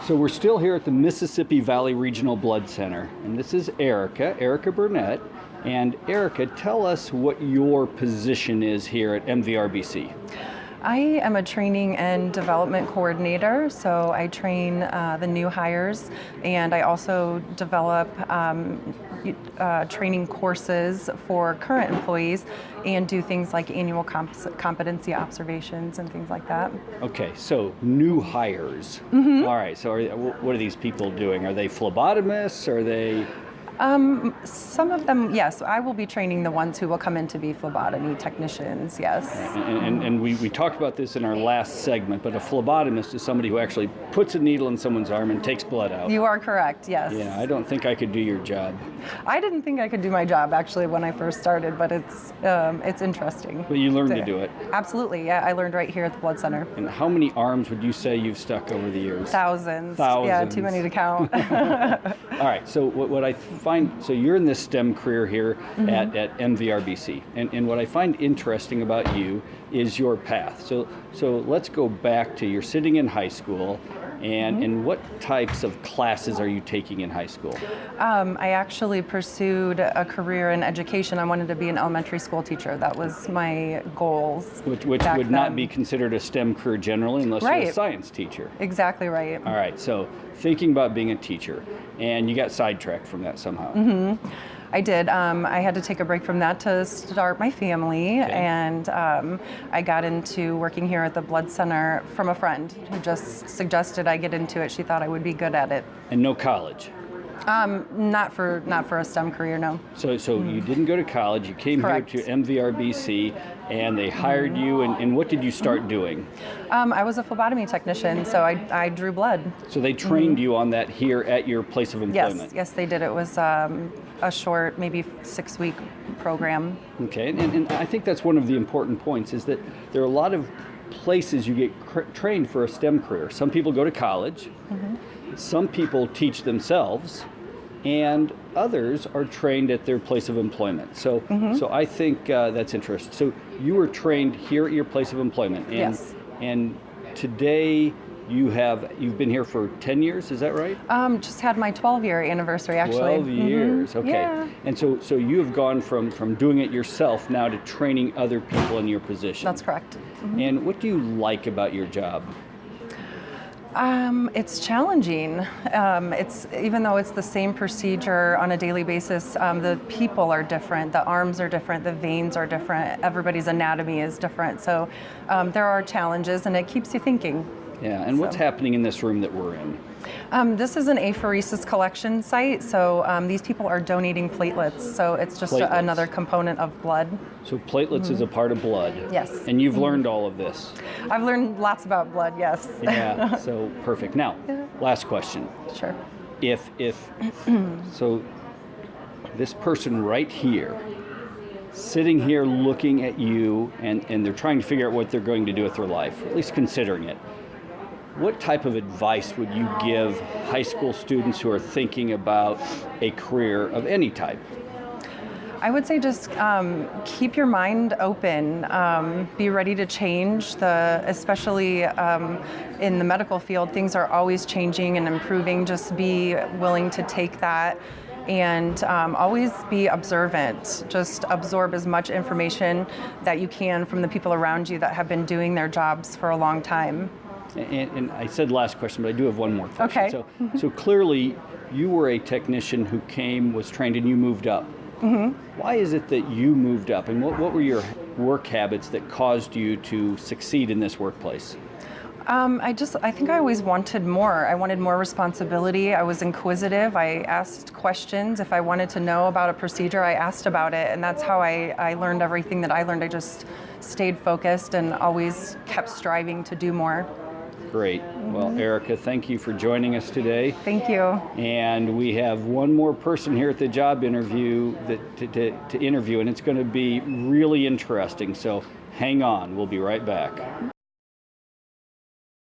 So we're still here at the Mississippi Valley Regional Blood Center, and this is Erica Burnett. And Erica, tell us what your position is here at MVRBC. I am a training and development coordinator, so I train the new hires, and I also develop training courses for current employees and do things like annual competency observations and things like that. Okay, so new hires. Mm-hmm. All right, so what are these people doing? Are they phlebotomists? Are they... Some of them, yes. I will be training the ones who will come in to be phlebotomy technicians, yes. And we talked about this in our last segment, but a phlebotomist is somebody who actually puts a needle in someone's arm and takes blood out. You are correct, yes. Yeah, I don't think I could do your job. I didn't think I could do my job, actually, when I first started, but it's interesting. But you learned to do it. Absolutely, yeah. I learned right here at the Blood Center. And how many arms would you say you've stuck over the years? Thousands. Thousands. Yeah, too many to count. All right, so what I find, so you're in this STEM career here at MVRBC, and what I find interesting about you is your path. So let's go back to you're sitting in high school, and what types of classes are you taking in high school? I actually pursued a career in education. I wanted to be an elementary school teacher. That was my goals. Which would not be considered a STEM career generally unless you're a science teacher. Exactly right. All right, so thinking about being a teacher, and you got sidetracked from that somehow. Mm-hmm. I did. I had to take a break from that to start my family, and I got into working here at the Blood Center from a friend who just suggested I get into it. She thought I would be good at it. And no college? Not for a STEM career, no. So you didn't go to college, you came Correct. here to MVRBC, and they hired you, and what did you start doing? I was a phlebotomy technician, so I drew blood. So they trained you on that here at your place of employment? Yes, they did. It was a short, maybe 6-week program. Okay, and I think that's one of the important points, is that there are a lot of places you get trained for a STEM career. Some people go to college, some people teach themselves, and others are trained at their place of employment. So I think that's interesting. So you were trained here at your place of employment, and yes. And today you've been here for 10 years, is that right? Just had my 12-year anniversary, actually. 12 years, okay. Yeah. And so you have gone from doing it yourself now to training other people in your position. That's correct. And what do you like about your job? It's challenging. It's even though it's the same procedure on a daily basis, the people are different, the arms are different, the veins are different, everybody's anatomy is different. So there are challenges, and it keeps you thinking. Yeah, and what's happening in this room that we're in? This is an apheresis collection site, so these people are donating platelets, so it's just another component of blood. So platelets is a part of blood? Yes. And you've learned all of this? I've learned lots about blood, yes. Yeah, so perfect. Now, last question. Sure. So this person right here, sitting here looking at you, and they're trying to figure out what they're going to do with their life, at least considering it, what type of advice would you give high school students who are thinking about a career of any type? I would say just keep your mind open, be ready to change, especially in the medical field, things are always changing and improving. Just be willing to take that, and always be observant. Just absorb as much information that you can from the people around you that have been doing their jobs for a long time. And I said last question, but I do have one more question. Okay. So clearly, you were a technician who was trained, and you moved up. Why is it that you moved up, and what were your work habits that caused you to succeed in this workplace? I think I always wanted more. I wanted more responsibility. I was inquisitive. I asked questions. If I wanted to know about a procedure, I asked about it, and that's how I learned everything that I learned. I just stayed focused and always kept striving to do more. Great. Well, Erica, thank you for joining us today. Thank you. And we have one more person here at the job interview to interview, and it's going to be really interesting. So hang on. We'll be right back.